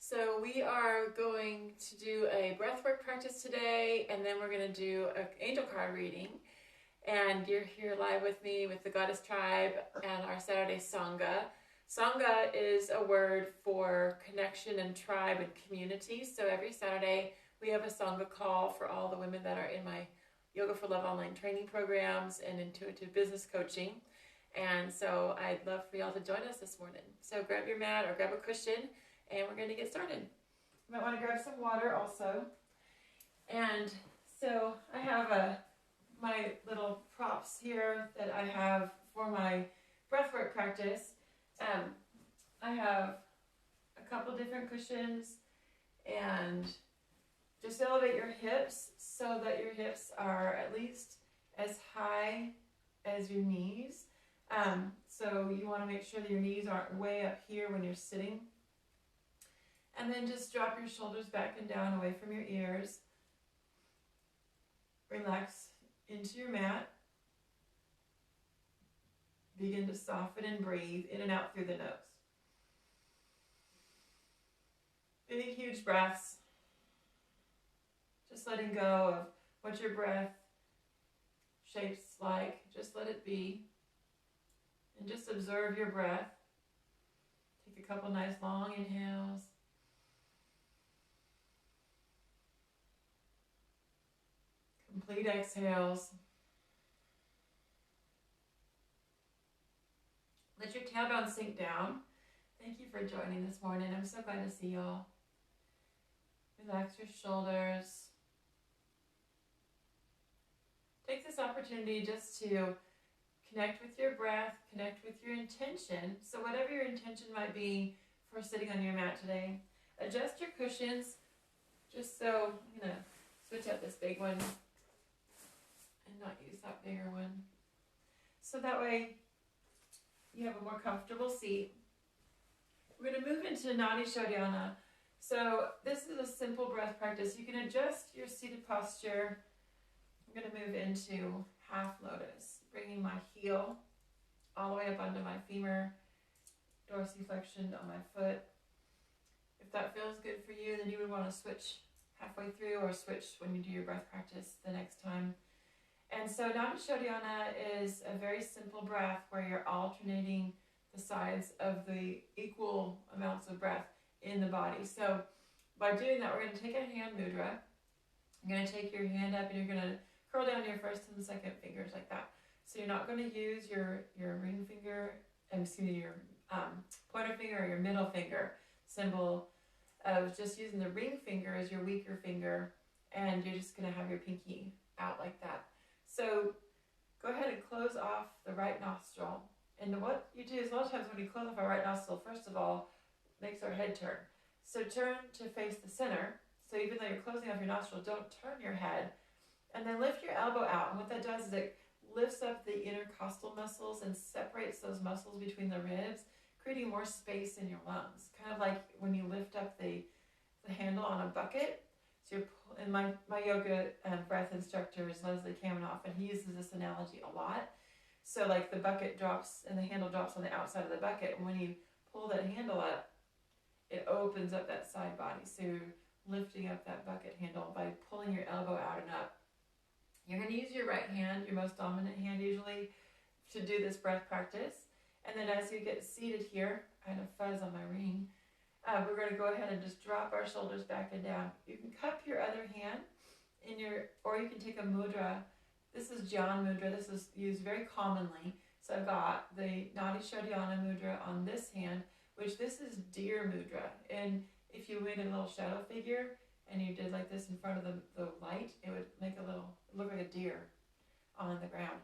So we are going to do a breathwork practice today, and then we're going to do an angel card reading. And you're here live with me with the Goddess Tribe and our Saturday Sangha. Sangha is a word for connection and tribe and community. So every Saturday we have a Sangha call for all the women that are in my Yoga for Love online training programs and intuitive business coaching. And so I'd love for y'all to join us this morning. So grab your mat or grab a cushion, and we're going to get started. You might want to grab some water also. And so I have my little props here that I have for my breathwork practice. I have a couple different cushions, and just elevate your hips so that your hips are at least as high as your knees. So you want to make sure that your knees aren't way up here when you're sitting. And then just drop your shoulders back and down away from your ears. Relax into your mat. Begin to soften and breathe in and out through the nose. Big, huge breaths. Just letting go of what your breath shapes like. Just let it be. And just observe your breath. Take a couple nice long inhales. Complete exhales. Let your tailbone sink down. Thank you for joining this morning. I'm so glad to see y'all. Relax your shoulders. Take this opportunity just to connect with your breath, connect with your intention. So whatever your intention might be for sitting on your mat today, adjust your cushions just so, I'm going to switch out this big one and not use that bigger one. So that way you have a more comfortable seat. We're going to move into Nadi Shodhyana. So this is a simple breath practice. You can adjust your seated posture. I'm going to move into half lotus, bringing my heel all the way up onto my femur, dorsiflexion on my foot. If that feels good for you, then you would want to switch halfway through or switch when you do your breath practice the next time. And so Nadi Shodhyana is a very simple breath where you're alternating the sides of the equal amounts of breath in the body. So by doing that, we're going to take a hand mudra. You're going to take your hand up and you're going to curl down your first and second fingers like that. So you're not going to use your ring finger, your pointer finger or your middle finger, symbol of just using the ring finger as your weaker finger, and you're just going to have your pinky out like that. So go ahead and close off the right nostril. And what you do is a lot of times when you close off our right nostril, first of all, makes our head turn. So turn to face the center. So even though you're closing off your nostril, don't turn your head. And then lift your elbow out. And what that does is it lifts up the intercostal muscles and separates those muscles between the ribs, creating more space in your lungs. Kind of like when you lift up the handle on a bucket. So and my yoga breath instructor is Leslie Kamenoff, and he uses this analogy a lot. So like the bucket drops and the handle drops on the outside of the bucket, and when you pull that handle up, it opens up that side body. So you're lifting up that bucket handle by pulling your elbow out and up. You're going to use your right hand, your most dominant hand usually, to do this breath practice. And then as you get seated here, I had a fuzz on my ring, we're going to go ahead and just drop our shoulders back and down. You can cup your other hand or you can take a mudra. This is Jhan mudra. This is used very commonly. So I've got the Nadi Shodhyana mudra on this hand, which this is deer mudra. And if you made a little shadow figure and you did like this in front of the light, it would make look like a deer on the ground.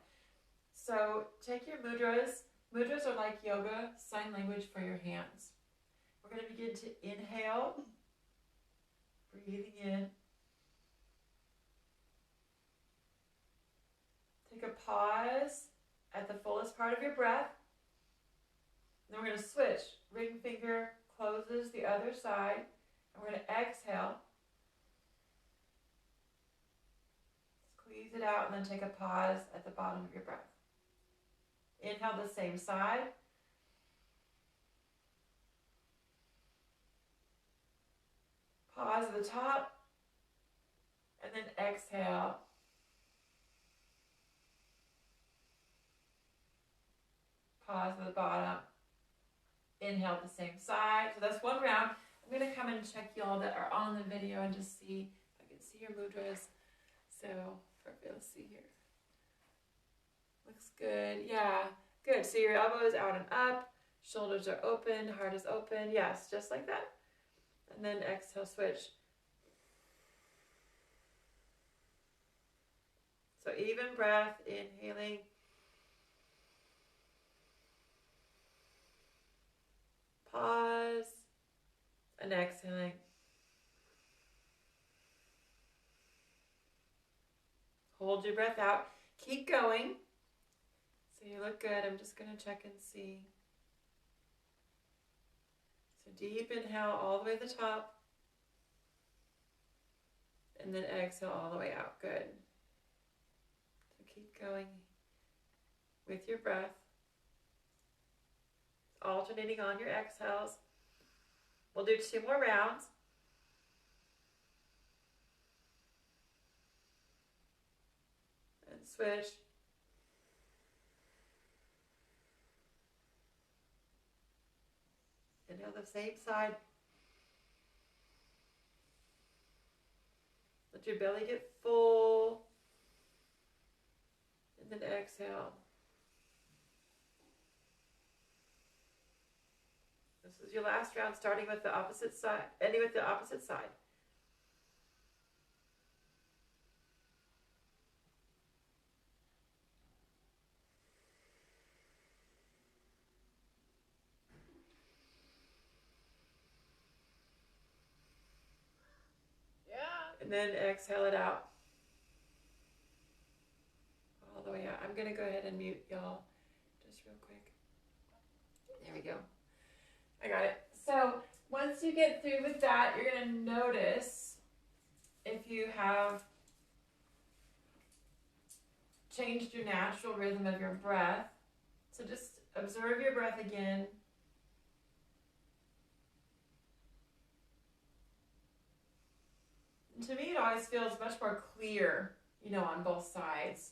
So take your mudras. Mudras are like yoga, sign language for your hands. We're going to begin to inhale, breathing in. Take a pause at the fullest part of your breath. Then we're going to switch. Ring finger closes the other side. And we're going to exhale. Squeeze it out and then take a pause at the bottom of your breath. Inhale the same side. Pause at the top, and then exhale. Pause at the bottom. Inhale the same side. So that's one round. I'm going to come and check y'all that are on the video and just see if I can see your mudras. So, let's see here. Looks good. Yeah, good. So your elbows out and up. Shoulders are open. Heart is open. Yes, just like that. And then exhale, switch. So even breath, inhaling. Pause. And exhaling. Hold your breath out. Keep going. So you look good. I'm just going to check and see. So deep inhale all the way to the top. And then exhale all the way out. Good. So keep going with your breath. Alternating on your exhales. We'll do 2 more rounds. And switch. Inhale the same side. Let your belly get full. And then exhale. This is your last round, starting with the opposite side, ending with the opposite side. Yeah. And then exhale it out. All the way out. I'm going to go ahead and mute y'all just real quick. There we go. I got it. So once you get through with that, you're going to notice if you have changed your natural rhythm of your breath. So just observe your breath again. And to me, it always feels much more clear, on both sides.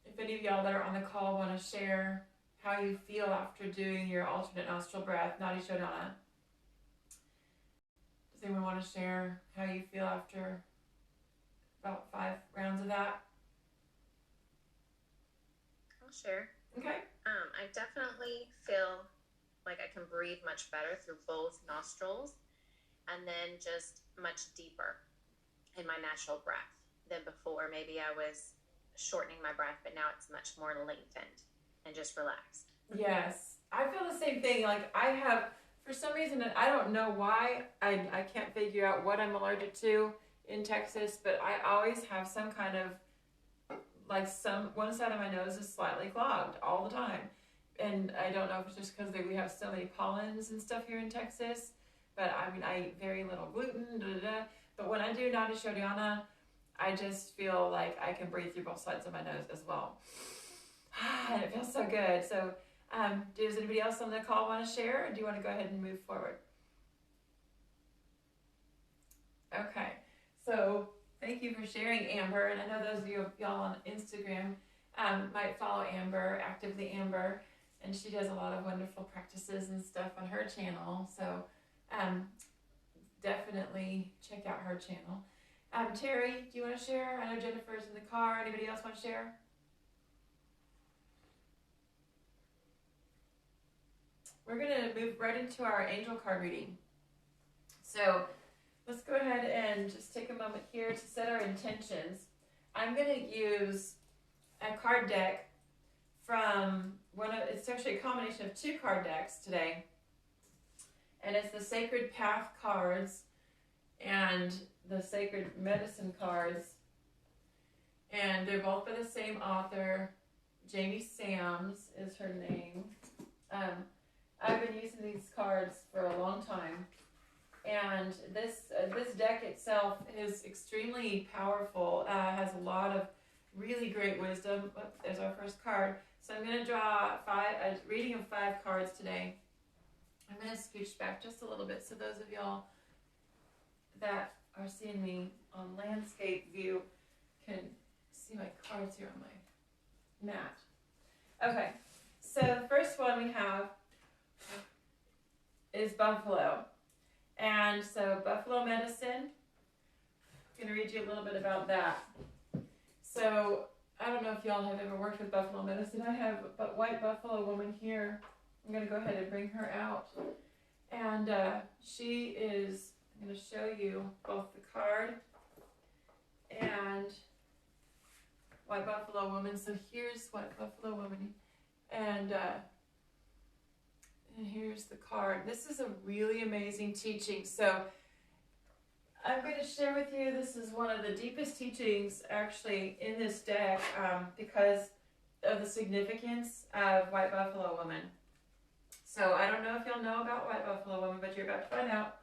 If any of y'all that are on the call want to share how you feel after doing your alternate nostril breath, Nadi Shodhana. Does anyone want to share how you feel after about 5 rounds of that? I'll share. Okay. I definitely feel like I can breathe much better through both nostrils, and then just much deeper in my natural breath than before. Maybe I was shortening my breath, but now it's much more lengthened and just relaxed. Yes, I feel the same thing. Like I have, for some reason, I don't know why, I can't figure out what I'm allergic to in Texas, but I always have some kind of, like one side of my nose is slightly clogged all the time. And I don't know if it's just because we have so many pollens and stuff here in Texas, but I eat very little gluten, but when I do Nadi Shodhana, I just feel like I can breathe through both sides of my nose as well. And it feels so good. So does anybody else on the call want to share, or do you want to go ahead and move forward? Okay, so thank you for sharing, Amber. And I know those of y'all on Instagram might follow Amber, Actively Amber, and she does a lot of wonderful practices and stuff on her channel. So definitely check out her channel. Terry, do you want to share? I know Jennifer's in the car. Anybody else want to share? We're going to move right into our angel card reading. So let's go ahead and just take a moment here to set our intentions. I'm going to use a card deck from it's actually a combination of 2 card decks today. And it's the Sacred Path cards and the Sacred Medicine cards. And they're both by the same author. Jamie Sams is her name. I've been using these cards for a long time, and this deck itself is extremely powerful. Has a lot of really great wisdom. Oh, there's our first card. So I'm going to draw a reading of 5 cards today. I'm going to scooch back just a little bit so those of y'all that are seeing me on landscape view can see my cards here on my mat. Okay, so the first one we have is buffalo. And so buffalo medicine, I'm going to read you a little bit about that. So I don't know if y'all have ever worked with buffalo medicine. I have a white buffalo woman here. I'm going to go ahead and bring her out. And she is, I'm going to show you both the card and white buffalo woman. So here's white buffalo woman. And here's the card. This is a really amazing teaching. So I'm going to share with you, this is one of the deepest teachings actually in this deck because of the significance of White Buffalo Woman. So I don't know if you'll know about White Buffalo Woman, but you're about to find out.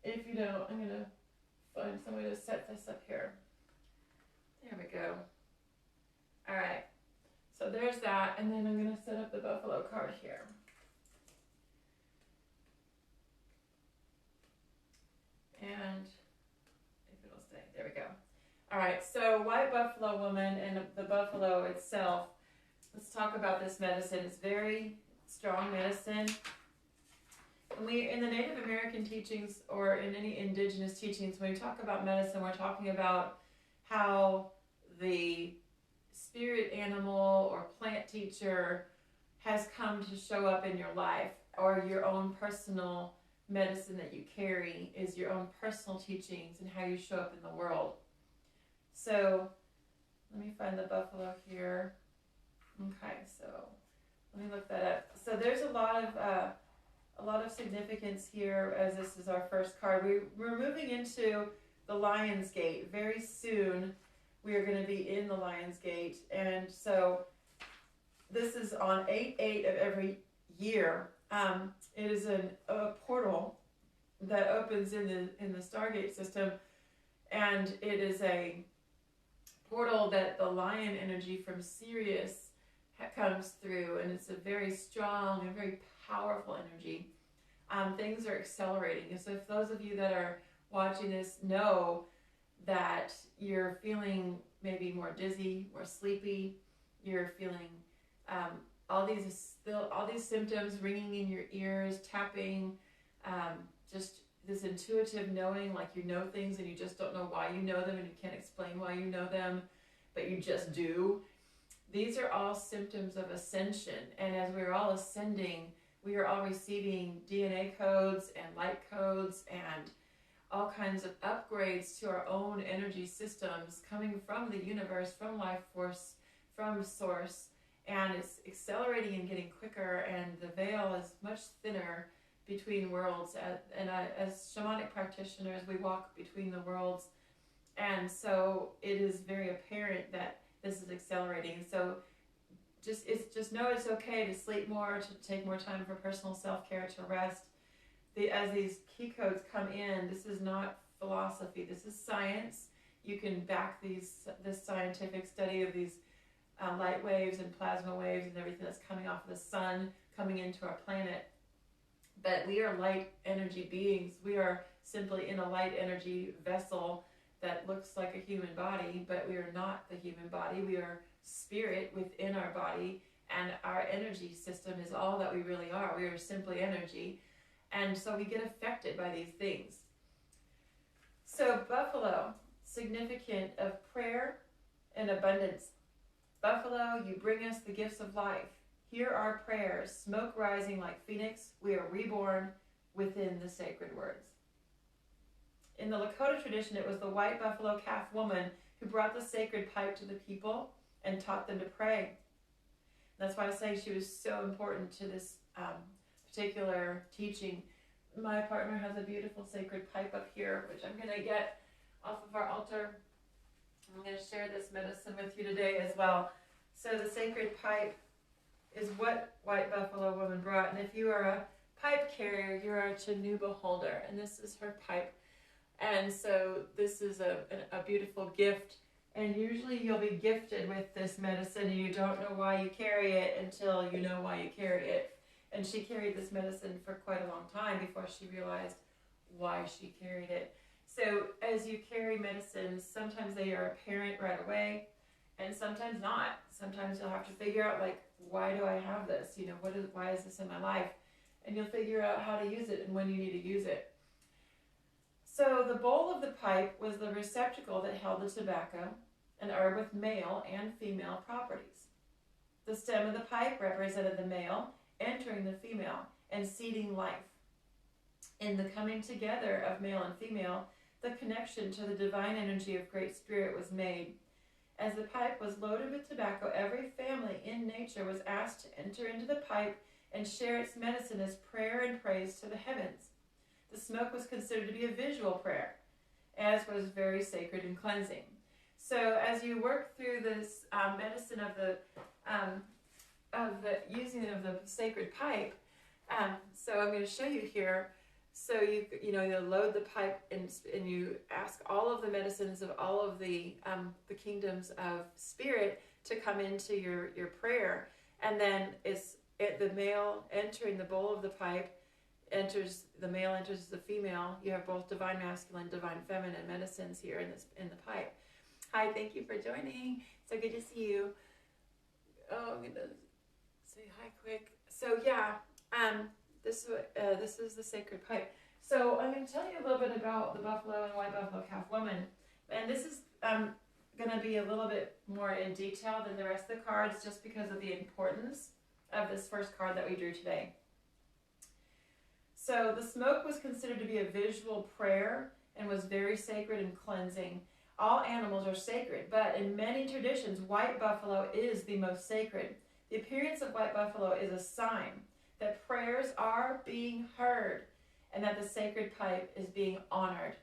If you don't, I'm going to find some way to set this up here. There we go. All right. So there's that, and then I'm going to set up the Buffalo card here. And if it'll stay, there we go. All right, so White Buffalo Woman and the buffalo itself, let's talk about this medicine. It's very strong medicine. And we, in the Native American teachings or in any indigenous teachings, when we talk about medicine, we're talking about how the spirit animal or plant teacher has come to show up in your life, or your own personal medicine that you carry is your own personal teachings and how you show up in the world. So let me find the buffalo here. Okay, so let me look that up. So there's a lot of significance here, as this is our first card. We're moving into the Lion's Gate very soon. We are going to be in the Lion's Gate, and so this is on 8/8 of every year. It is a portal that opens in the Stargate system, and it is a portal that the lion energy from Sirius comes through, and it's a very strong and very powerful energy. Things are accelerating, and so if those of you that are watching this know that you're feeling maybe more dizzy, more sleepy, you're feeling all these symptoms, ringing in your ears, tapping, just this intuitive knowing, like you know things and you just don't know why you know them and you can't explain why you know them, but you just do. These are all symptoms of ascension, and as we're all ascending, we are all receiving DNA codes and light codes and all kinds of upgrades to our own energy systems coming from the universe, from life force, from source. And it's accelerating and getting quicker, and the veil is much thinner between worlds. And as shamanic practitioners, we walk between the worlds, and so it is very apparent that this is accelerating. So just know it's okay to sleep more, to take more time for personal self-care, to rest. As these key codes come in, this is not philosophy. This is science. You can back this scientific study of these light waves and plasma waves and everything that's coming off of the sun, coming into our planet. But we are light energy beings. We are simply in a light energy vessel that looks like a human body, but we are not the human body. We are spirit within our body, and our energy system is all that we really are. We are simply energy, and so we get affected by these things. So buffalo, significant of prayer and abundance. Buffalo, you bring us the gifts of life. Hear our prayers, smoke rising like phoenix. We are reborn within the sacred words. In the Lakota tradition, it was the white buffalo calf woman who brought the sacred pipe to the people and taught them to pray. That's why I say she was so important to this particular teaching. My partner has a beautiful sacred pipe up here, which I'm going to get off of our altar. I'm going to share this medicine with you today as well. So the sacred pipe is what White Buffalo Woman brought. And if you are a pipe carrier, you're a Chanuba holder. And this is her pipe. And so this is a beautiful gift. And usually you'll be gifted with this medicine and you don't know why you carry it until you know why you carry it. And she carried this medicine for quite a long time before she realized why she carried it. So as you carry medicines, sometimes they are apparent right away, and sometimes not. Sometimes you'll have to figure out, like, why do I have this? You know, why is this in my life? And you'll figure out how to use it and when you need to use it. So the bowl of the pipe was the receptacle that held the tobacco, an herb with male and female properties. The stem of the pipe represented the male entering the female and seeding life. In the coming together of male and female, the connection to the divine energy of Great Spirit was made. As the pipe was loaded with tobacco, every family in nature was asked to enter into the pipe and share its medicine as prayer and praise to the heavens. The smoke was considered to be a visual prayer, as was very sacred and cleansing. So as you work through this medicine of the using of the sacred pipe, so I'm going to show you here. So you load the pipe and you ask all of the medicines of all of the kingdoms of spirit to come into your prayer, and then the male entering the bowl of the pipe enters the male, enters the female. You have both divine masculine, divine feminine medicines here in the pipe. Hi, thank you for joining. So good to see you. Oh, I'm gonna say hi quick. So yeah, this is the sacred pipe. So I'm going to tell you a little bit about the buffalo and white buffalo calf woman, and this is going to be a little bit more in detail than the rest of the cards, just because of the importance of this first card that we drew today. So the smoke was considered to be a visual prayer and was very sacred and cleansing. All animals are sacred, but in many traditions, white buffalo is the most sacred. The appearance of white buffalo is a sign that prayers are being heard, and that the sacred pipe is being honored,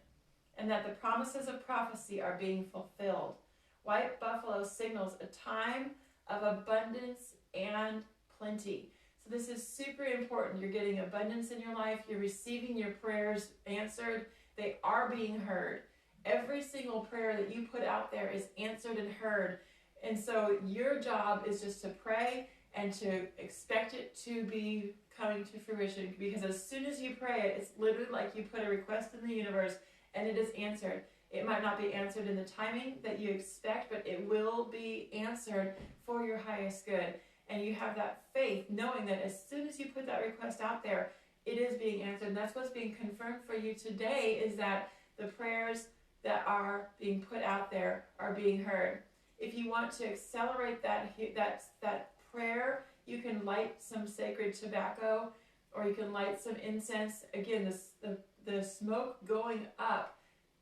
and that the promises of prophecy are being fulfilled. White buffalo signals a time of abundance and plenty. So this is super important. You're getting abundance in your life. You're receiving your prayers answered. They are being heard. Every single prayer that you put out there is answered and heard. And so your job is just to pray and to expect it to be coming to fruition, because as soon as you pray it, it's literally like you put a request in the universe and it is answered. It might not be answered in the timing that you expect, but it will be answered for your highest good. And you have that faith, knowing that as soon as you put that request out there, it is being answered. And that's what's being confirmed for you today, is that the prayers that are being put out there are being heard. If you want to accelerate that prayer, you can light some sacred tobacco, or you can light some incense. Again, the smoke going up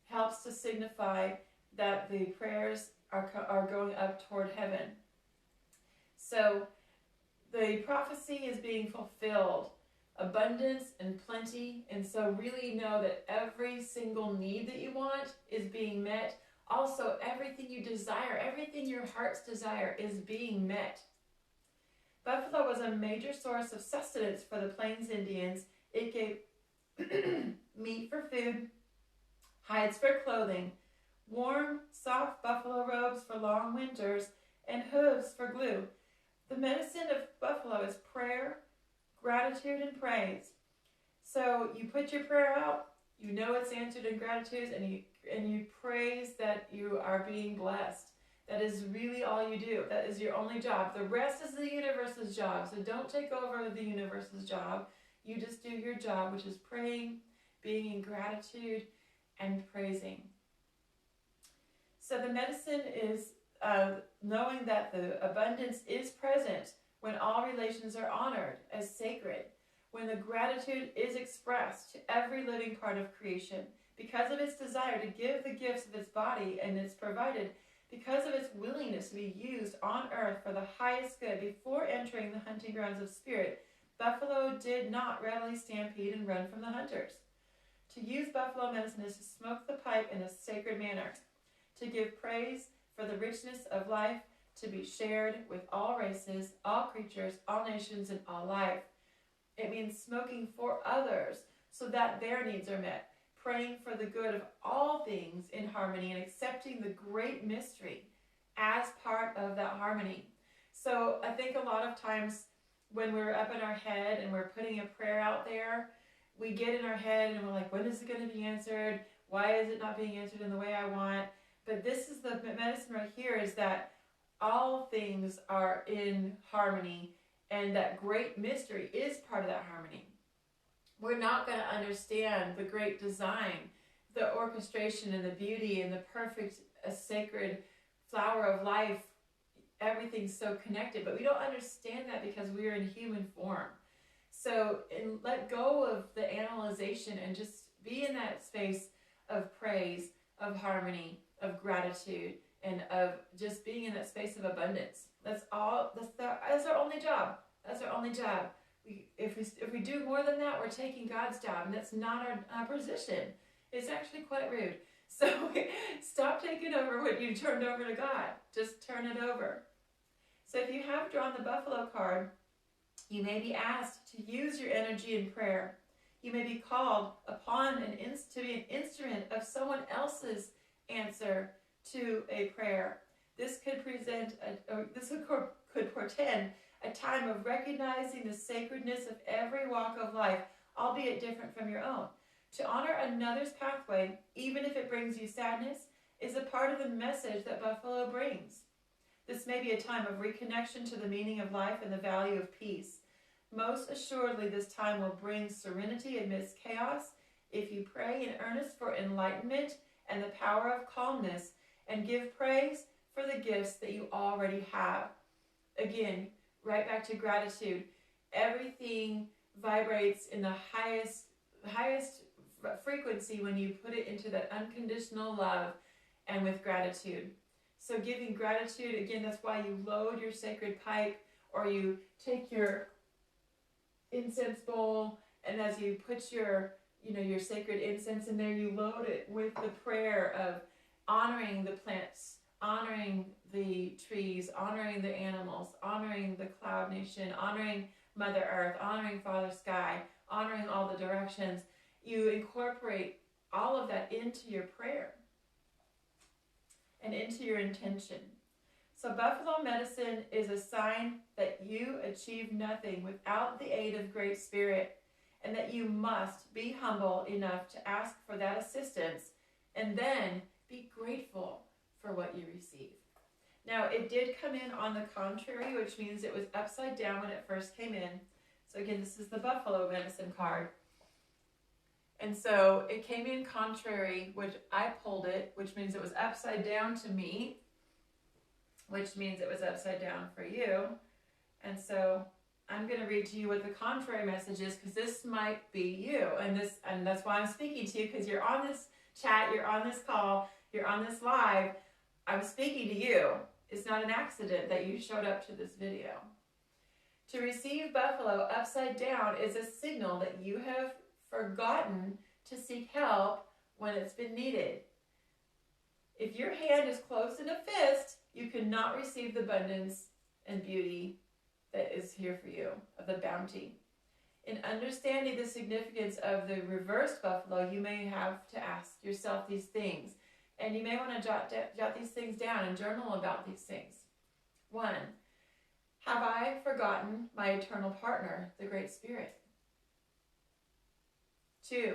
helps to signify that the prayers are going up toward heaven. So the prophecy is being fulfilled, abundance and plenty, and so really know that every single need that you want is being met. Also, everything you desire, everything your heart's desire is being met. Buffalo was a major source of sustenance for the Plains Indians. It gave meat for food, hides for clothing, warm, soft buffalo robes for long winters, and hooves for glue. The medicine of buffalo is prayer, gratitude, and praise. So you put your prayer out, you know it's answered in gratitude, and you praise that you are being blessed. That is really all you do. That is your only job. The rest is the universe's job. So don't take over the universe's job. You just do your job, which is praying, being in gratitude, and praising. So the medicine is knowing that the abundance is present when all relations are honored as sacred, when the gratitude is expressed to every living part of creation because of its desire to give the gifts of its body, and it's provided because of its willingness to be used on earth for the highest good. Before entering the hunting grounds of spirit, buffalo did not readily stampede and run from the hunters. To use buffalo medicine is to smoke the pipe in a sacred manner, to give praise for the richness of life, to be shared with all races, all creatures, all nations, and all life. It means smoking for others so that their needs are met, praying for the good of all things in harmony, and accepting the great mystery as part of that harmony. So I think a lot of times when we're up in our head and we're putting a prayer out there, we get in our head and we're like, when is it going to be answered? Why is it not being answered in the way I want? But this is the medicine right here, is that all things are in harmony, and that great mystery is part of that harmony. We're not going to understand the great design, the orchestration and the beauty and the perfect sacred flower of life. Everything's so connected, but we don't understand that because we are in human form. So let go of the analyzation and just be in that space of praise, of harmony, of gratitude, and of just being in that space of abundance. That's all. That's our only job. That's our only job. If we do more than that, we're taking God's job, and that's not our position. It's actually quite rude. So stop taking over what you turned over to God. Just turn it over. So if you have drawn the buffalo card, you may be asked to use your energy in prayer. You may be called upon to be an instrument of someone else's answer to a prayer. This could portend a time of recognizing the sacredness of every walk of life, albeit different from your own. To honor another's pathway, even if it brings you sadness, is a part of the message that Buffalo brings. This may be a time of reconnection to the meaning of life and the value of peace. Most assuredly, this time will bring serenity amidst chaos if you pray in earnest for enlightenment and the power of calmness, and give praise for the gifts that you already have. Again, right back to gratitude. Everything vibrates in the highest frequency when you put it into that unconditional love and with gratitude. So giving gratitude, again, that's why you load your sacred pipe, or you take your incense bowl, and as you put your sacred incense in there, you load it with the prayer of honoring the plants, honoring the trees, honoring the animals, honoring the cloud nation, honoring Mother Earth, honoring Father Sky, honoring all the directions. You incorporate all of that into your prayer and into your intention. So buffalo medicine is a sign that you achieve nothing without the aid of Great Spirit, and that you must be humble enough to ask for that assistance, and then be grateful for what you receive. Now, it did come in on the contrary, which means it was upside down when it first came in. So again, this is the buffalo medicine card. And so it came in contrary, which I pulled it, which means it was upside down to me, which means it was upside down for you. And so I'm going to read to you what the contrary message is, because this might be you. And that's why I'm speaking to you, because you're on this chat, you're on this call, you're on this live. I'm speaking to you. It's not an accident that you showed up to this video. To receive buffalo upside down is a signal that you have forgotten to seek help when it's been needed. If your hand is closed in a fist, you cannot receive the abundance and beauty that is here for you, of the bounty. In understanding the significance of the reversed buffalo, you may have to ask yourself these things. And you may want to jot these things down and journal about these things. 1, have I forgotten my eternal partner, the Great Spirit? 2,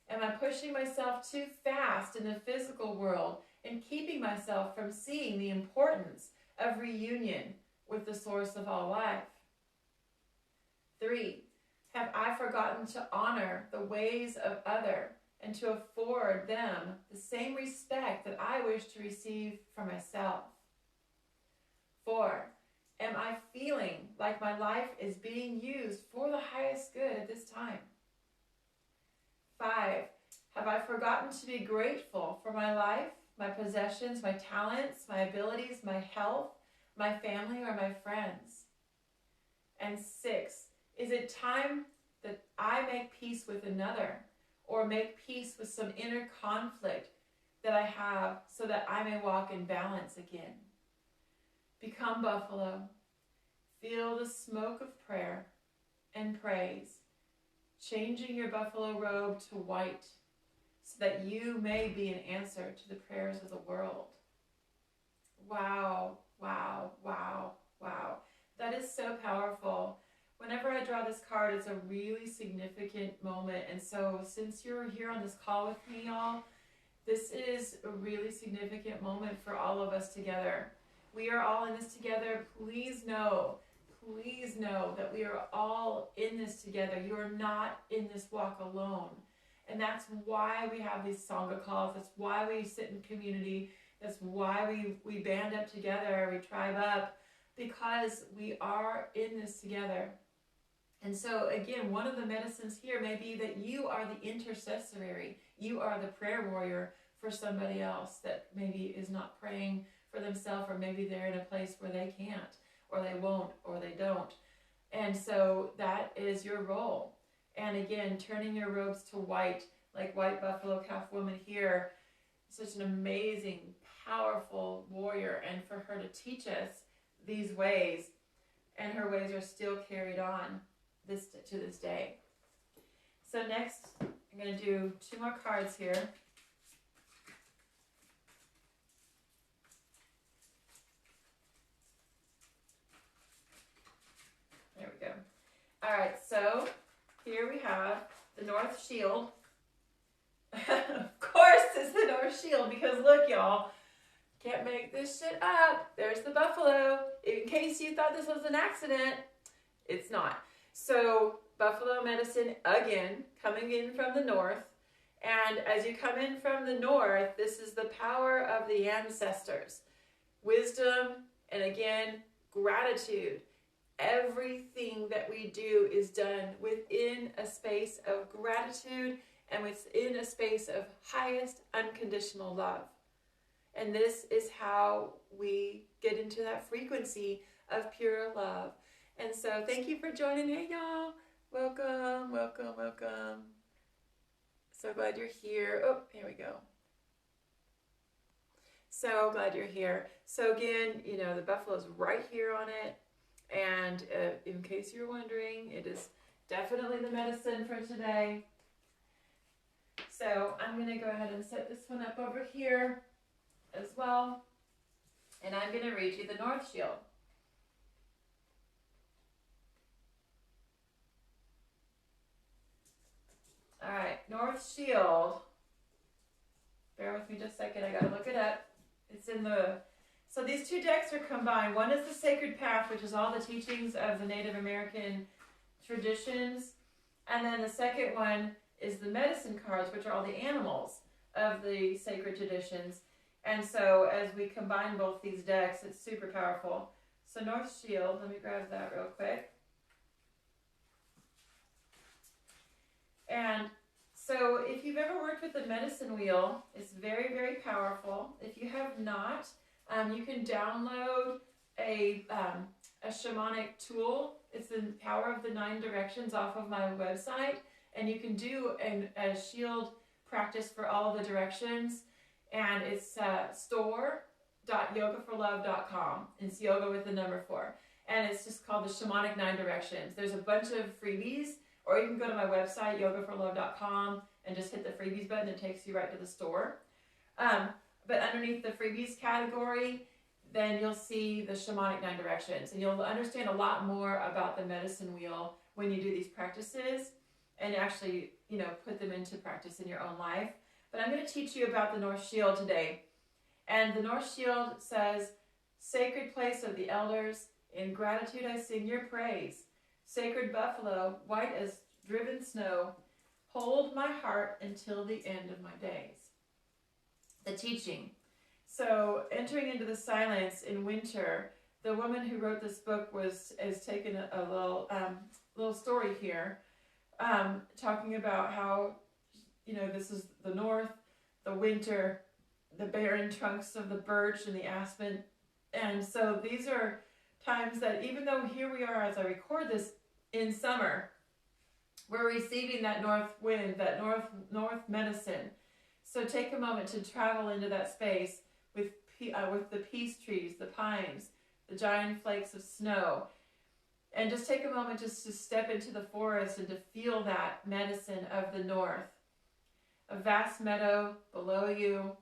am I pushing myself too fast in the physical world and keeping myself from seeing the importance of reunion with the source of all life? 3, have I forgotten to honor the ways of other and to afford them the same respect that I wish to receive for myself? 4, am I feeling like my life is being used for the highest good at this time? 5, have I forgotten to be grateful for my life, my possessions, my talents, my abilities, my health, my family, or my friends? And 6, is it time that I make peace with another, or make peace with some inner conflict that I have, so that I may walk in balance again? Become buffalo. Feel the smoke of prayer and praise, changing your buffalo robe to white, so that you may be an answer to the prayers of the world. Wow, wow, wow, wow. That is so powerful. Whenever I draw this card, it's a really significant moment. And so since you're here on this call with me, y'all, This is a really significant moment for all of us together. We are all in this together. Please know that we are all in this together. You are not in this walk alone. And that's why we have these Sangha calls. That's why we sit in community. That's why we band up together, we tribe up, because we are in this together. And so again, one of the medicines here may be that you are the intercessory. You are the prayer warrior for somebody else that maybe is not praying for themselves, or maybe they're in a place where they can't, or they won't, or they don't. And so that is your role. And again, turning your robes to white, like white buffalo calf woman here, such an amazing, powerful warrior, and for her to teach us these ways, and her ways are still carried on to this day. So next, I'm going to do 2 more cards here. There we go. All right, so here we have the North Shield. Of course it's the North Shield, because look, y'all, can't make this shit up. There's the buffalo. In case you thought this was an accident, it's not. So buffalo medicine, again, coming in from the north. And as you come in from the north, this is the power of the ancestors. Wisdom, and again, gratitude. Everything that we do is done within a space of gratitude and within a space of highest unconditional love. And this is how we get into that frequency of pure love. And so thank you for joining. Hey, y'all. Welcome, welcome, welcome. So glad you're here. Oh, here we go. So glad you're here. So again, you know, the buffalo's right here on it. And in case you're wondering, it is definitely the medicine for today. So I'm going to go ahead and set this one up over here as well. And I'm going to read you the North Shield. All right, North Shield. Bear with me just a second. I got to look it up. It's in the... So these 2 decks are combined. One is the Sacred Path, which is all the teachings of the Native American traditions. And then the second one is the medicine cards, which are all the animals of the sacred traditions. And so as we combine both these decks, it's super powerful. So North Shield, let me grab that real quick. And so if you've ever worked with the medicine wheel, it's very, very powerful. If you have not, you can download a shamanic tool. It's the Power of the 9 Directions off of my website. And you can do a shield practice for all of the directions. And it's store.yogaforlove.com. It's yoga with the number 4. And it's just called the Shamanic 9 Directions. There's a bunch of freebies. Or you can go to my website, yogaforlove.com, and just hit the freebies button. It takes you right to the store. But underneath the freebies category, then you'll see the Shamanic 9 Directions. And you'll understand a lot more about the medicine wheel when you do these practices and actually, you know, put them into practice in your own life. But I'm going to teach you about the North Shield today. And the North Shield says, "Sacred place of the elders, in gratitude I sing your praise. Sacred buffalo, white as driven snow, hold my heart until the end of my days." The teaching. So entering into the silence in winter, the woman who wrote this book has taken a little story here, talking about how, you know, this is the north, the winter, the barren trunks of the birch and the aspen. And so these are times that, even though here we are as I record this in summer, we're receiving that north wind, that north medicine. So take a moment to travel into that space with the peace trees, the pines, the giant flakes of snow. And just take a moment just to step into the forest and to feel that medicine of the north. A vast meadow below you,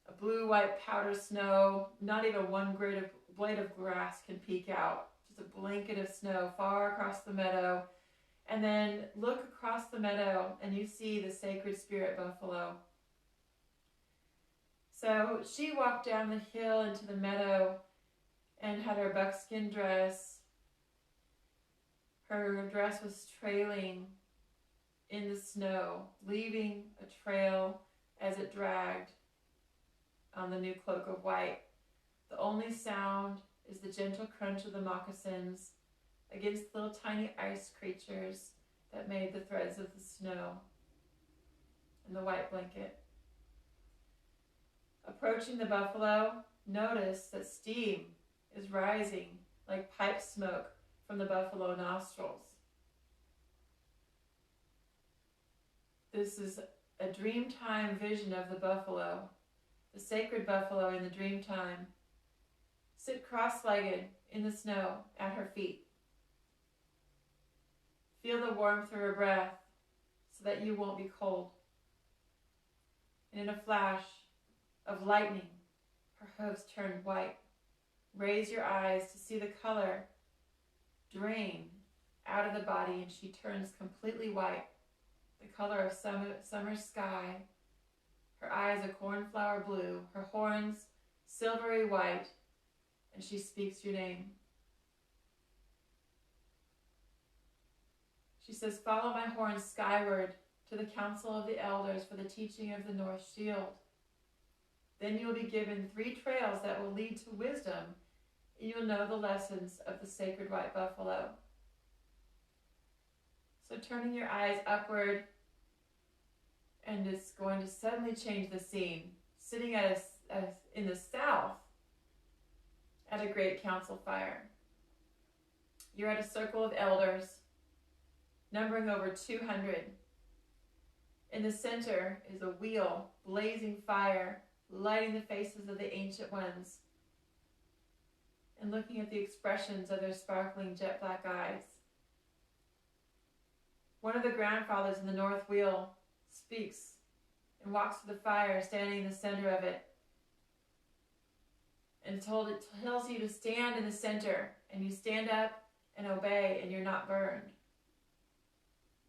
a blue-white powder snow, not even one blade of grass can peek out. Just a blanket of snow far across the meadow. And then look across the meadow and you see the sacred spirit buffalo. So she walked down the hill into the meadow and had her buckskin dress. Her dress was trailing in the snow, leaving a trail as it dragged on the new cloak of white. The only sound is the gentle crunch of the moccasins against the little tiny ice creatures that made the threads of the snow and the white blanket. Approaching the buffalo, notice that steam is rising like pipe smoke from the buffalo nostrils. This is a dreamtime vision of the buffalo, the sacred buffalo in the dreamtime. Sit cross-legged in the snow at her feet. Feel the warmth of her breath so that you won't be cold. And in a flash of lightning, her hooves turned white. Raise your eyes to see the color drain out of the body, and she turns completely white, the color of summer sky. Her eyes a cornflower blue, her horns silvery white, and she speaks your name. She says, follow my horns skyward to the council of the elders for the teaching of the North Shield. Then you will be given 3 trails that will lead to wisdom, and you will know the lessons of the sacred white buffalo. So turning your eyes upward, and it's going to suddenly change the scene. Sitting in the south at a great council fire. You're at a circle of elders, numbering over 200. In the center is a wheel, blazing fire, lighting the faces of the ancient ones, and looking at the expressions of their sparkling jet black eyes. One of the grandfathers in the north wheel speaks and walks to the fire, standing in the center of it, and it tells you to stand in the center, and you stand up and obey, and you're not burned.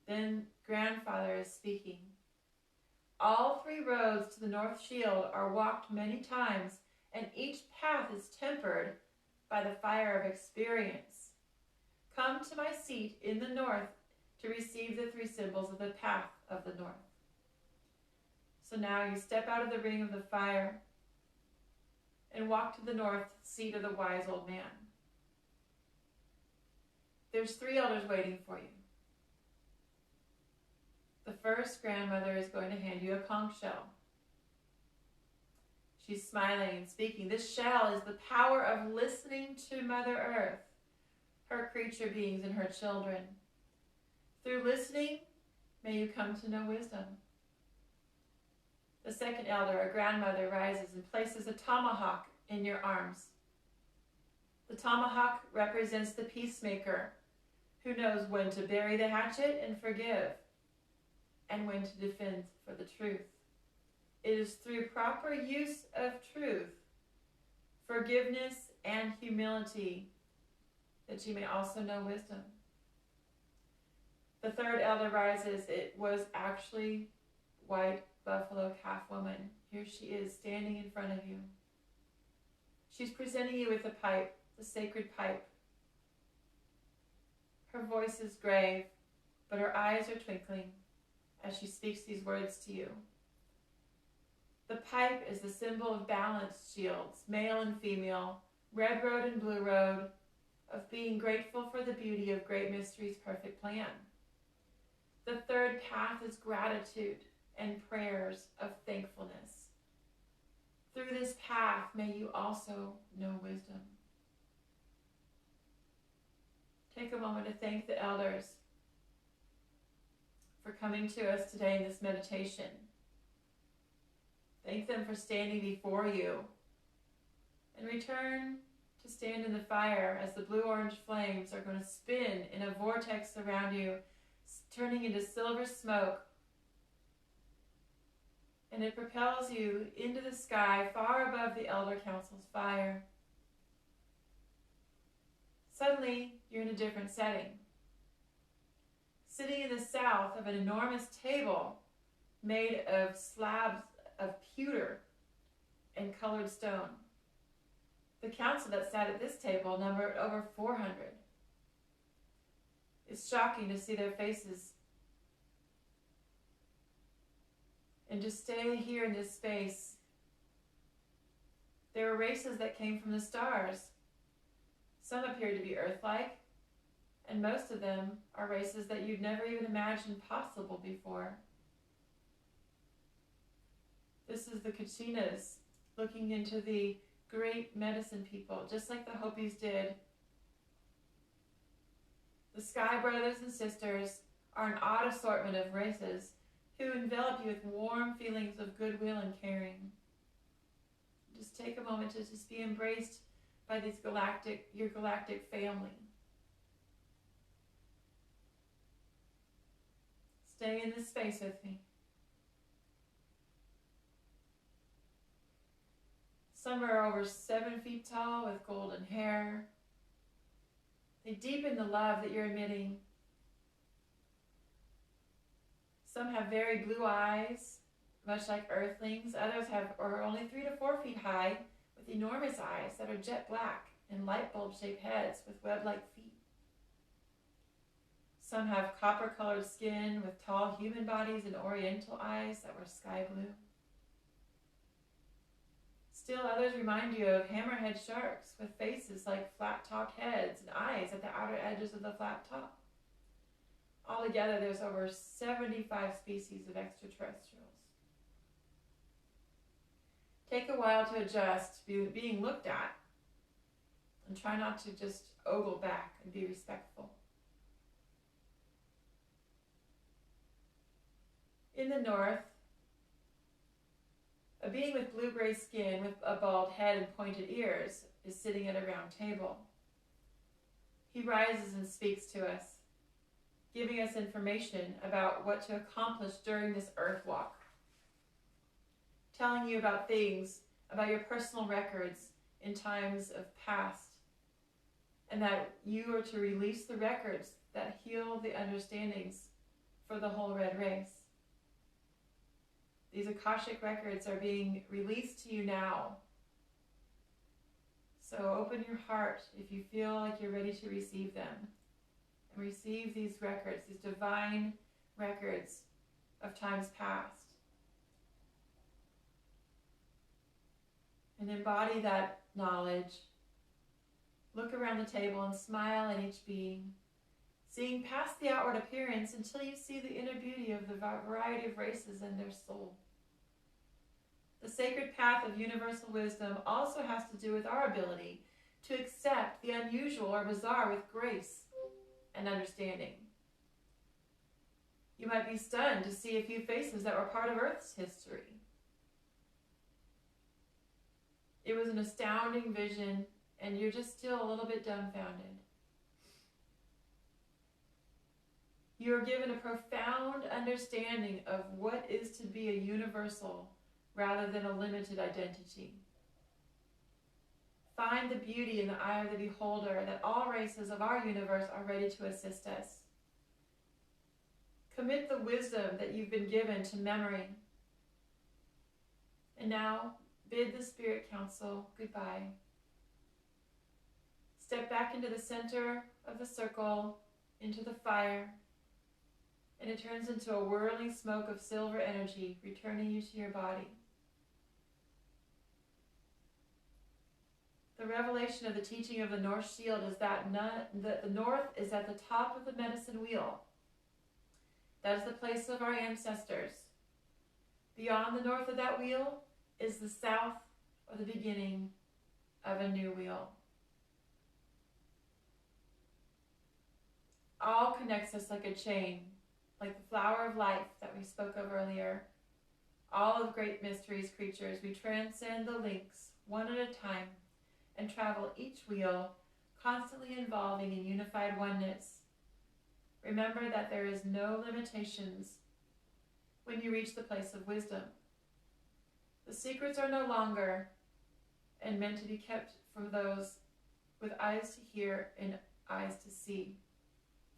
Then grandfather is speaking. All 3 roads to the North Shield are walked many times, and each path is tempered by the fire of experience. Come to my seat in the north to receive the 3 symbols of the path of the north. So now you step out of the ring of the fire and walk to the north seat of the wise old man. There's 3 elders waiting for you. The first grandmother is going to hand you a conch shell. She's smiling and speaking. This shell is the power of listening to Mother Earth, her creature beings and her children. Through listening, may you come to know wisdom. The second elder, a grandmother, rises and places a tomahawk in your arms. The tomahawk represents the peacemaker who knows when to bury the hatchet and forgive, and when to defend for the truth. It is through proper use of truth, forgiveness, and humility that you may also know wisdom. The third elder rises. It was actually white buffalo calf woman. Here she is standing in front of you. She's presenting you with a pipe, the sacred pipe. Her voice is grave, but her eyes are twinkling as she speaks these words to you. The pipe is the symbol of balanced shields, male and female, red road and blue road, of being grateful for the beauty of Great Mystery's perfect plan. The third path is gratitude and prayers of thankfulness. Through this path, may you also know wisdom. Take a moment to thank the elders for coming to us today in this meditation. Thank them for standing before you. And return to stand in the fire as the blue-orange flames are going to spin in a vortex around you, turning into silver smoke. And it propels you into the sky far above the Elder Council's fire. Suddenly, you're in a different setting. Sitting in the south of an enormous table made of slabs of pewter and colored stone. The council that sat at this table numbered over 400. It's shocking to see their faces and to stay here in this space. There were races that came from the stars. Some appeared to be Earth-like, and most of them are races that you'd never even imagined possible before. This is the Kachinas looking into the great medicine people, just like the Hopis did. The Sky Brothers and Sisters are an odd assortment of races who envelop you with warm feelings of goodwill and caring. Just take a moment to just be embraced by your galactic family. Stay in this space with me. Some are over 7 feet tall with golden hair. They deepen the love that you're emitting. Some have very blue eyes, much like earthlings. Others are only 3 to 4 feet high with enormous eyes that are jet black and light bulb-shaped heads with web-like feet. Some have copper-colored skin with tall human bodies and oriental eyes that were sky blue. Still others remind you of hammerhead sharks with faces like flat-topped heads and eyes at the outer edges of the flat top. Altogether, there's over 75 species of extraterrestrials. Take a while to adjust to being looked at, and try not to just ogle back and be respectful. In the north, a being with blue-gray skin with a bald head and pointed ears is sitting at a round table. He rises and speaks to us, giving us information about what to accomplish during this earth walk, telling you about things, about your personal records in times of past, and that you are to release the records that heal the understandings for the whole red race. These Akashic records are being released to you now. So open your heart if you feel like you're ready to receive them. And receive these records, these divine records of times past. And embody that knowledge. Look around the table and smile at each being, seeing past the outward appearance until you see the inner beauty of the variety of races and their soul. The sacred path of universal wisdom also has to do with our ability to accept the unusual or bizarre with grace and understanding. You might be stunned to see a few faces that were part of Earth's history. It was an astounding vision, and you're just still a little bit dumbfounded. You are given a profound understanding of what is to be a universal rather than a limited identity. Find the beauty in the eye of the beholder that all races of our universe are ready to assist us. Commit the wisdom that you've been given to memory. And now, bid the Spirit Council goodbye. Step back into the center of the circle, into the fire, and it turns into a whirling smoke of silver energy, returning you to your body. The revelation of the teaching of the North Shield is that the North is at the top of the medicine wheel. That is the place of our ancestors. Beyond the north of that wheel is the south, or the beginning of a new wheel. All connects us like a chain, like the flower of life that we spoke of earlier. All of great mysteries, creatures, we transcend the links one at a time and travel each wheel, constantly involving in unified oneness. Remember that there is no limitations when you reach the place of wisdom. The secrets are no longer and meant to be kept from those with eyes to hear and eyes to see.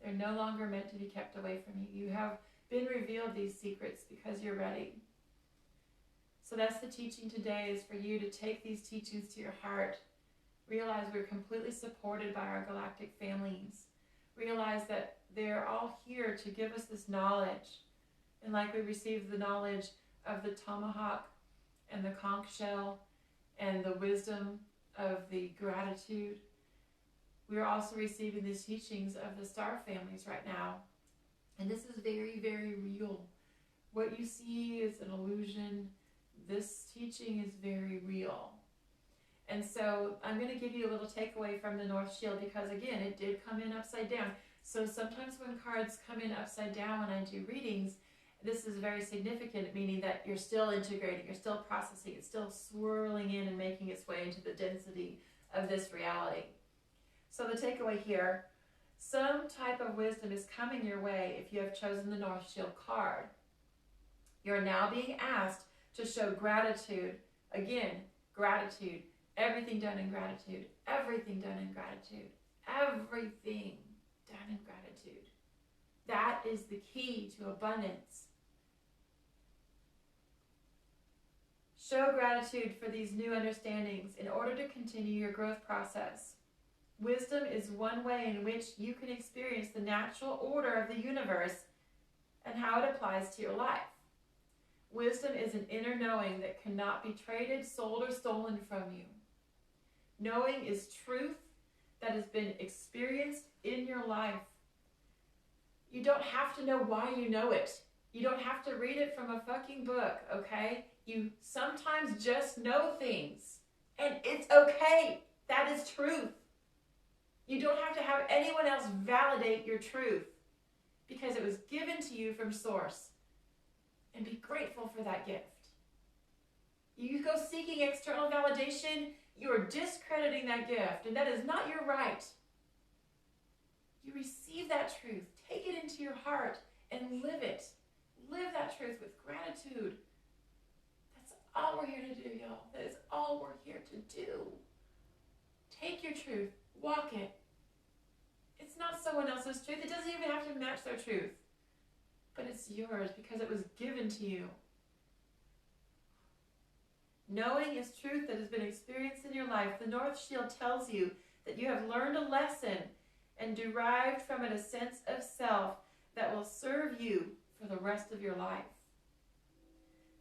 They're no longer meant to be kept away from you. You have been revealed these secrets because you're ready. So that's the teaching today, is for you to take these teachings to your heart. Realize we're completely supported by our galactic families. Realize that they're all here to give us this knowledge. And like we received the knowledge of the tomahawk and the conch shell and the wisdom of the gratitude, we are also receiving these teachings of the star families right now. And this is very, very real. What you see is an illusion. This teaching is very real. And so I'm going to give you a little takeaway from the North Shield, because again, it did come in upside down. So sometimes when cards come in upside down when I do readings, this is very significant, meaning that you're still integrating, you're still processing, it's still swirling in and making its way into the density of this reality. So the takeaway here, some type of wisdom is coming your way if you have chosen the North Shield card. You're now being asked to show gratitude. Again, gratitude. Everything done in gratitude. Everything done in gratitude. Everything done in gratitude. That is the key to abundance. Show gratitude for these new understandings in order to continue your growth process. Wisdom is one way in which you can experience the natural order of the universe and how it applies to your life. Wisdom is an inner knowing that cannot be traded, sold, or stolen from you. Knowing is truth that has been experienced in your life. You don't have to know why you know it. You don't have to read it from a fucking book, okay? You sometimes just know things, and it's okay. That is truth. You don't have to have anyone else validate your truth, because it was given to you from Source. And be grateful for that gift. You go seeking external validation, you are discrediting that gift, and that is not your right. You receive that truth, take it into your heart, and live it. Live that truth with gratitude. That's all we're here to do, y'all. That is all we're here to do. Take your truth, walk it. It's not someone else's truth. It doesn't even have to match their truth. But it's yours because it was given to you. Knowing is truth that has been experienced in your life. The North Shield tells you that you have learned a lesson and derived from it a sense of self that will serve you for the rest of your life.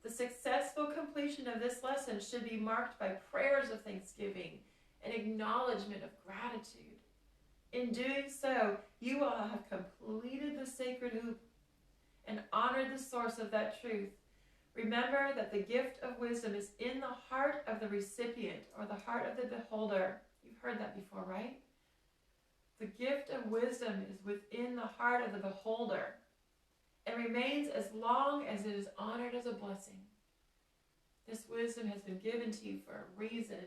The successful completion of this lesson should be marked by prayers of thanksgiving and acknowledgement of gratitude. In doing so, you will have completed the sacred hoop and honored the source of that truth. Remember that the gift of wisdom is in the heart of the recipient, or the heart of the beholder. You've heard that before, right? The gift of wisdom is within the heart of the beholder and remains as long as it is honored as a blessing. This wisdom has been given to you for a reason.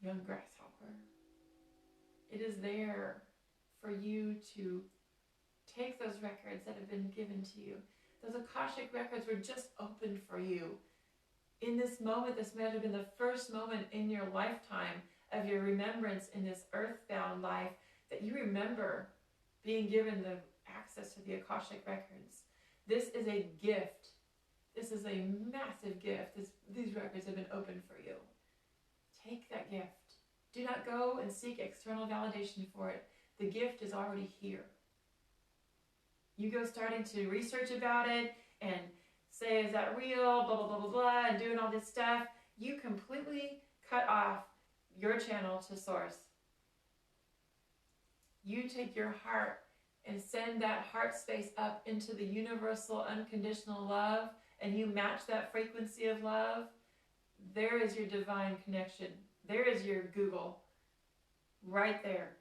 Young grasshopper. It is there for you to take those records that have been given to you. Those Akashic records were just opened for you. In this moment, this might have been the first moment in your lifetime of your remembrance in this earthbound life that you remember being given the access to the Akashic records. This is a gift. This is a massive gift. These records have been opened for you. Take that gift. Do not go and seek external validation for it. The gift is already here. You go starting to research about it and say, is that real, blah, blah, blah, blah, blah, and doing all this stuff. You completely cut off your channel to Source. You take your heart and send that heart space up into the universal unconditional love, and you match that frequency of love. There is your divine connection. There is your Google. Right there.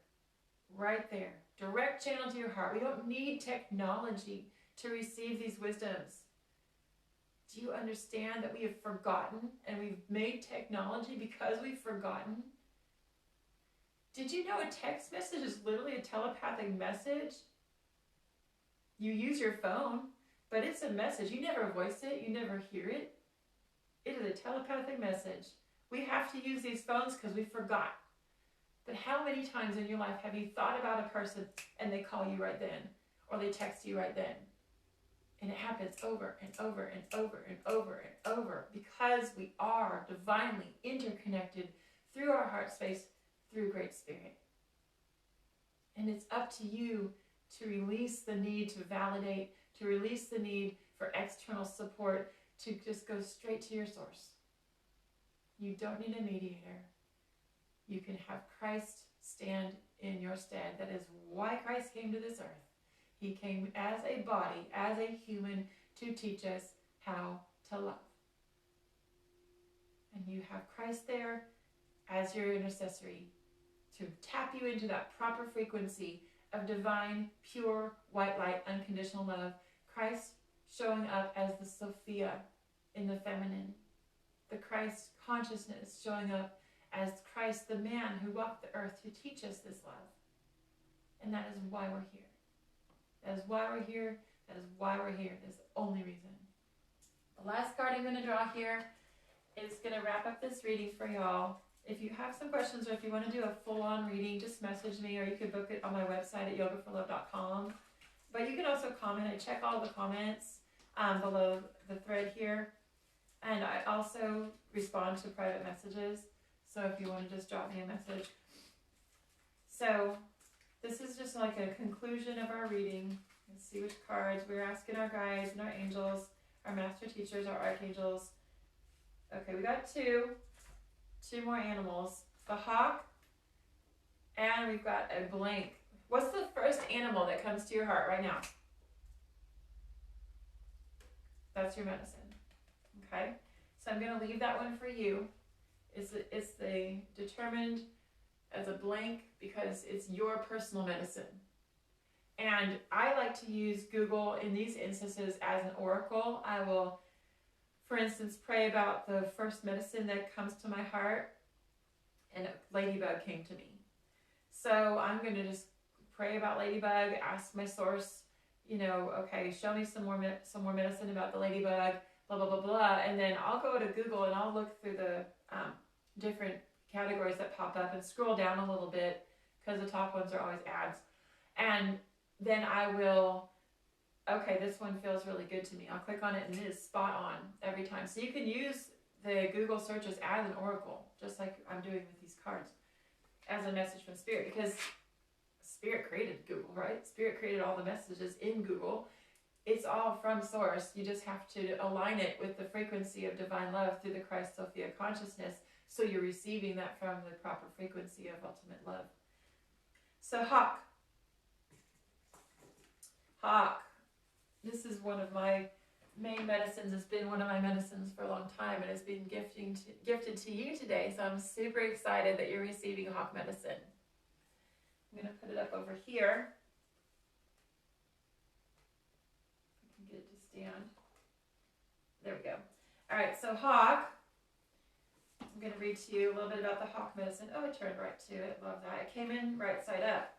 Right there. Direct channel to your heart. We don't need technology to receive these wisdoms. Do you understand that we have forgotten, and we've made technology because we've forgotten? Did you know a text message is literally a telepathic message? You use your phone, but it's a message. You never voice it. You never hear it. It is a telepathic message. We have to use these phones because we forgot. But how many times in your life have you thought about a person and they call you right then, or they text you right then, And it happens over and over and over and over and over because we are divinely interconnected through our heart space, through Great Spirit. And it's up to you to release the need to validate, to release the need for external support, to just go straight to your source. You don't need a mediator. You can have Christ stand in your stead. That is why Christ came to this earth. He came as a body, as a human, to teach us how to love. And you have Christ there as your intercessory to tap you into that proper frequency of divine, pure, white light, unconditional love. Christ showing up as the Sophia in the feminine. The Christ consciousness showing up as Christ, the man who walked the earth to teach us this love. And that is why we're here. That is why we're here. That is why we're here. That's the only reason. The last card I'm going to draw here is going to wrap up this reading for y'all. If you have some questions or if you want to do a full-on reading, just message me, or you can book it on my website at yogaforlove.com. But you can also comment. I check all the comments below the thread here. And I also respond to private messages. So if you want to just drop me a message. So this is just like a conclusion of our reading. Let's see which cards. We're asking our guides and our angels, our master teachers, our archangels. Okay, we got two more animals. The hawk, and we've got a blank. What's the first animal that comes to your heart right now? That's your medicine. Okay, so I'm going to leave that one for you. It's the determined as a blank because it's your personal medicine. And I like to use Google in these instances as an oracle. I will, for instance, pray about the first medicine that comes to my heart, and ladybug came to me. So I'm going to just pray about ladybug, ask my source, okay, show me some more medicine about the ladybug, blah, blah, blah, blah. And then I'll go to Google and I'll look through the different categories that pop up and scroll down a little bit because the top ones are always ads. And then I will, okay, this one feels really good to me. I'll click on it and it is spot on every time. So you can use the Google searches as an oracle, just like I'm doing with these cards, as a message from Spirit, because Spirit created Google, right? Spirit created all the messages in Google. It's all from source. You just have to align it with the frequency of divine love through the Christ Sophia consciousness, so you're receiving that from the proper frequency of ultimate love. So hawk. This is one of my main medicines. It's been one of my medicines for a long time, and it's been gifted to you today. So I'm super excited that you're receiving hawk medicine. I'm going to put it up over here. I can get it to stand. There we go. All right, so hawk. I'm going to read to you a little bit about the hawk medicine. Oh, it turned right to it. Love that. It came in right side up.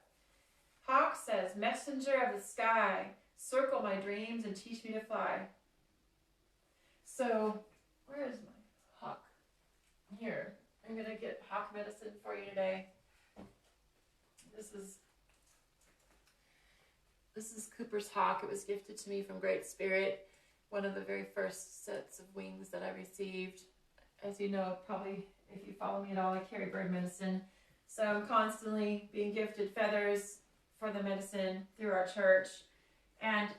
Hawk says, messenger of the sky, circle my dreams and teach me to fly. So, where is my hawk? Here. I'm going to get hawk medicine for you today. This is Cooper's hawk. It was gifted to me from Great Spirit. One of the very first sets of wings that I received. As you know, probably if you follow me at all, I carry bird medicine. So I'm constantly being gifted feathers for the medicine through our church. And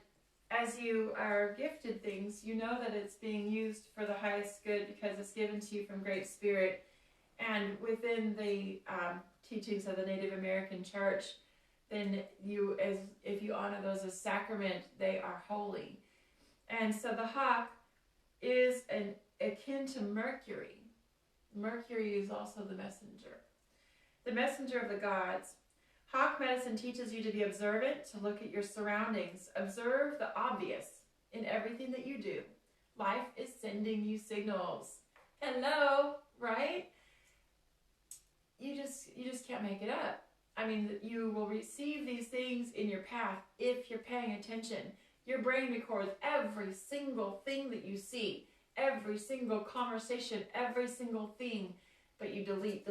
as you are gifted things, you know that it's being used for the highest good because it's given to you from Great Spirit. And within the teachings of the Native American Church, then if you honor those as sacrament, they are holy. And so the hawk is akin to Mercury. Mercury is also the messenger of the gods. Hawk medicine teaches you to be observant, to look at your surroundings. Observe the obvious in everything that you do. Life is sending you signals. Hello, right? You just can't make it up. I mean, you will receive these things in your path if you're paying attention. Your brain records every single thing that you see, every single conversation, every single thing, but you delete.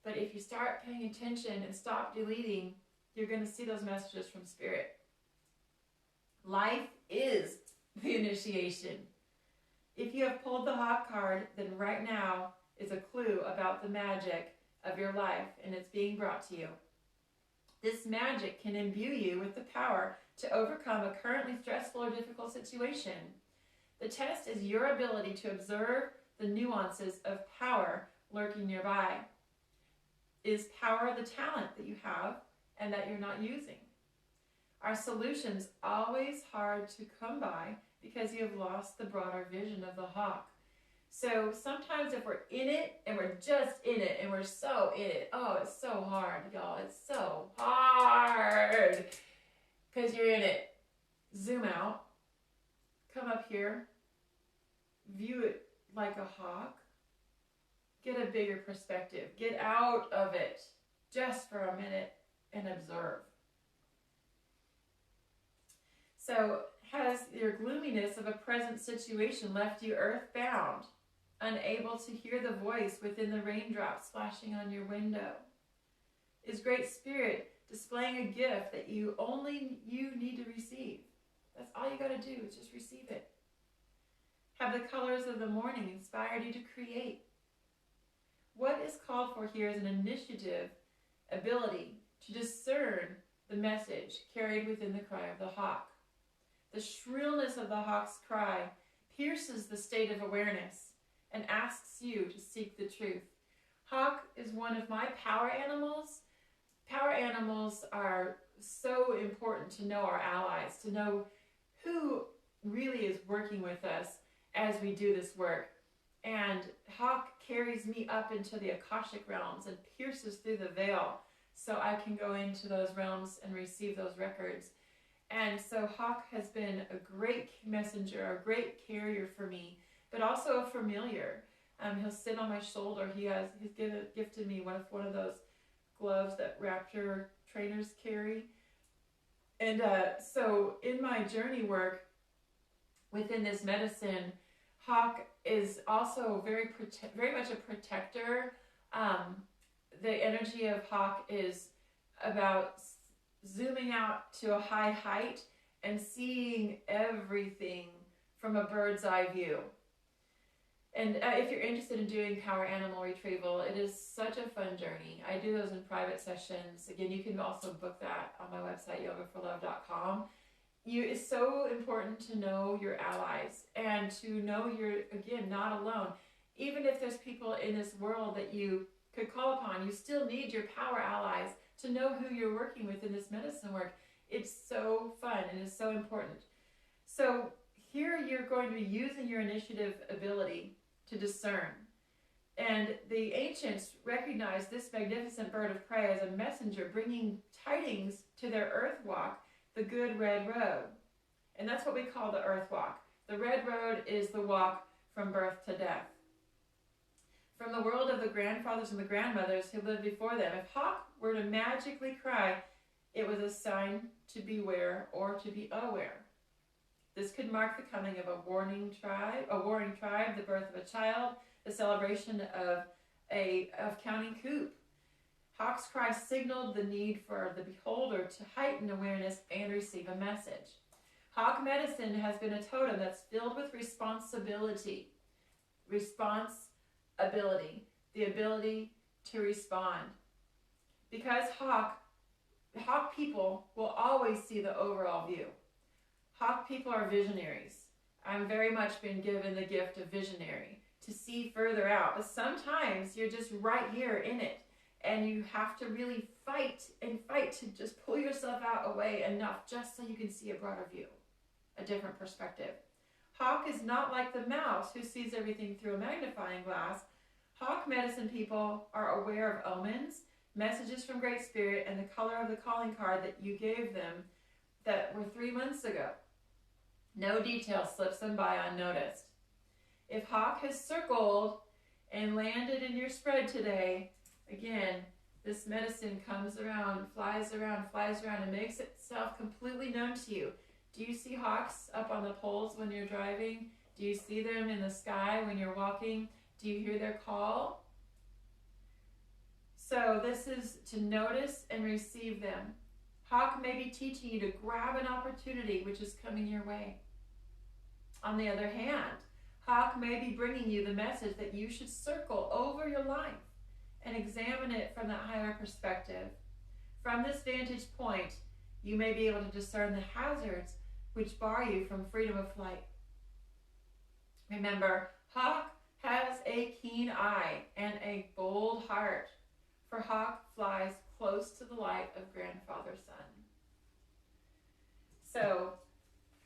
But if you start paying attention and stop deleting, you're going to see those messages from Spirit. Life is the initiation. If you have pulled the Hawk card, then right now is a clue about the magic of your life, and it's being brought to you. This magic can imbue you with the power to overcome a currently stressful or difficult situation. The test is your ability to observe the nuances of power lurking nearby. Is power the talent that you have and that you're not using? Are solutions always hard to come by because you have lost the broader vision of the hawk? So sometimes if we're in it and we're just in it and we're so in it, oh, it's so hard, y'all. It's so hard because you're in it. Zoom out, come up here, view it like a hawk, get a bigger perspective, get out of it just for a minute and observe. So has your gloominess of a present situation left you earthbound, unable to hear the voice within the raindrops splashing on your window? Is Great Spirit displaying a gift that you need to receive? That's all you got to do is just receive it. Have the colors of the morning inspired you to create? What is called for here is an initiative, ability to discern the message carried within the cry of the hawk. The shrillness of the hawk's cry pierces the state of awareness and asks you to seek the truth. Hawk is one of my power animals. Power animals are so important to know our allies, to know who really is working with us as we do this work. And Hawk carries me up into the Akashic realms and pierces through the veil so I can go into those realms and receive those records. And so Hawk has been a great messenger, a great carrier for me, but also a familiar. He'll sit on my shoulder. He's gifted me one of those gloves that raptor trainers carry. And so in my journey work within this medicine, Hawk is also very much a protector. The energy of Hawk is about zooming out to a high height and seeing everything from a bird's eye view. And if you're interested in doing power animal retrieval, it is such a fun journey. I do those in private sessions. Again, you can also book that on my website, yogaforlove.com. It's so important to know your allies and to know you're, again, not alone. Even if there's people in this world that you could call upon, you still need your power allies to know who you're working with in this medicine work. It's so fun and it's so important. So here you're going to be using your initiative ability to discern. And the ancients recognized this magnificent bird of prey as a messenger bringing tidings to their earth walk, the good red road. And that's what we call the earth walk. The red road is the walk from birth to death. From the world of the grandfathers and the grandmothers who lived before them, if Hawk were to magically cry, it was a sign to beware or to be aware. This could mark the coming of a warring tribe, the birth of a child, the celebration of counting coup. Hawk's cry signaled the need for the beholder to heighten awareness and receive a message. Hawk medicine has been a totem that's filled with responsibility. The ability to respond. Because Hawk people will always see the overall view. Hawk people are visionaries. I'm very much been given the gift of visionary, to see further out. But sometimes you're just right here in it, and you have to really fight to just pull yourself out away enough just so you can see a broader view, a different perspective. Hawk is not like the mouse who sees everything through a magnifying glass. Hawk medicine people are aware of omens, messages from Great Spirit, and the color of the calling card that you gave them that were 3 months ago. No detail slips them by unnoticed. If Hawk has circled and landed in your spread today, again, this medicine comes around, flies around, and makes itself completely known to you. Do you see hawks up on the poles when you're driving? Do you see them in the sky when you're walking? Do you hear their call? So this is to notice and receive them. Hawk may be teaching you to grab an opportunity which is coming your way. On the other hand, Hawk may be bringing you the message that you should circle over your life and examine it from that higher perspective. From this vantage point, you may be able to discern the hazards which bar you from freedom of flight. Remember, Hawk has a keen eye and a bold heart, for Hawk flies close to the light of Grandfather Sun. So,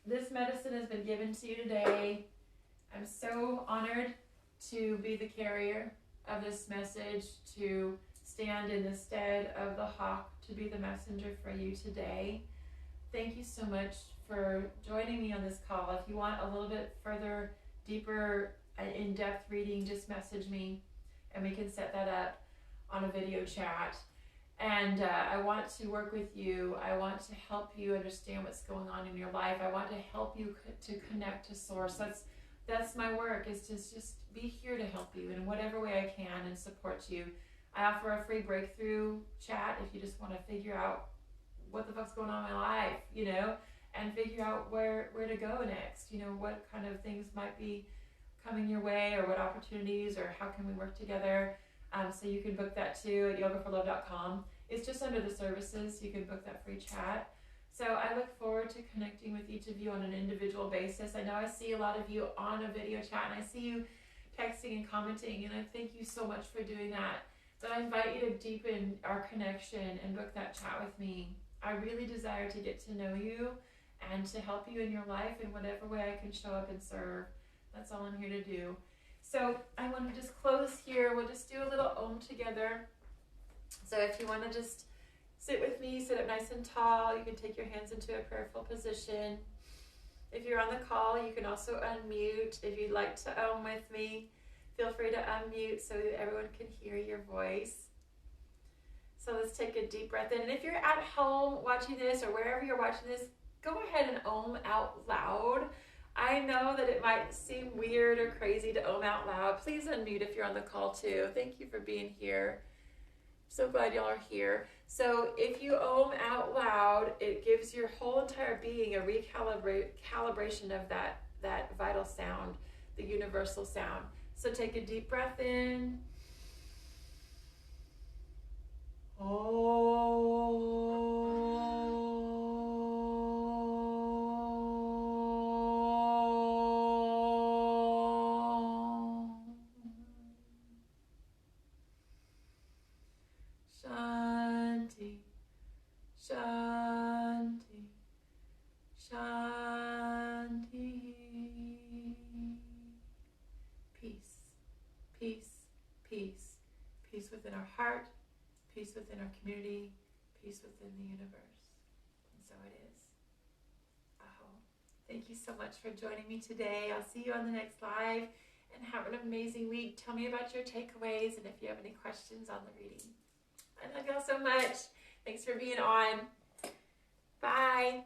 this medicine has been given to you today. I'm so honored to be the carrier of this message, to stand in the stead of the hawk, to be the messenger for you today. Thank you so much for joining me on this call. If you want a little bit further, deeper, in-depth reading, just message me and we can set that up on a video chat. And I want to work with you. I want to help you understand what's going on in your life. I want to help you to connect to Source. That's my work, is to just be here to help you in whatever way I can and support you. I offer a free breakthrough chat if you just want to figure out what the fuck's going on in my life, and figure out where to go next, what kind of things might be coming your way, or what opportunities, or how can we work together. So you can book that too at yogaforlove.com. It's just under the services. You can book that free chat. So I look forward to connecting with each of you on an individual basis. I know I see a lot of you on a video chat, and I see you texting and commenting, and I thank you so much for doing that. But I invite you to deepen our connection and book that chat with me. I really desire to get to know you and to help you in your life in whatever way I can show up and serve. That's all I'm here to do. So I want to just close here. We'll just do a little Om together. So if you want to just sit with me, sit up nice and tall. You can take your hands into a prayerful position. If you're on the call, you can also unmute. If you'd like to Om with me, feel free to unmute so that everyone can hear your voice. So let's take a deep breath in. And if you're at home watching this, or wherever you're watching this, go ahead and Om out loud. I know that it might seem weird or crazy to Om out loud. Please unmute if you're on the call too. Thank you for being here. So glad y'all are here. So if you Om out loud, it gives your whole entire being a recalibration of that vital sound, the universal sound. So take a deep breath in. Shanti, Shanti, Shanti. Peace, peace, peace. Peace within our heart, peace within our community, peace within the universe. And so it is. Aho. Thank you so much for joining me today. I'll see you on the next live, and have an amazing week. Tell me about your takeaways and if you have any questions on the reading. I love y'all so much. Thanks for being on. Bye.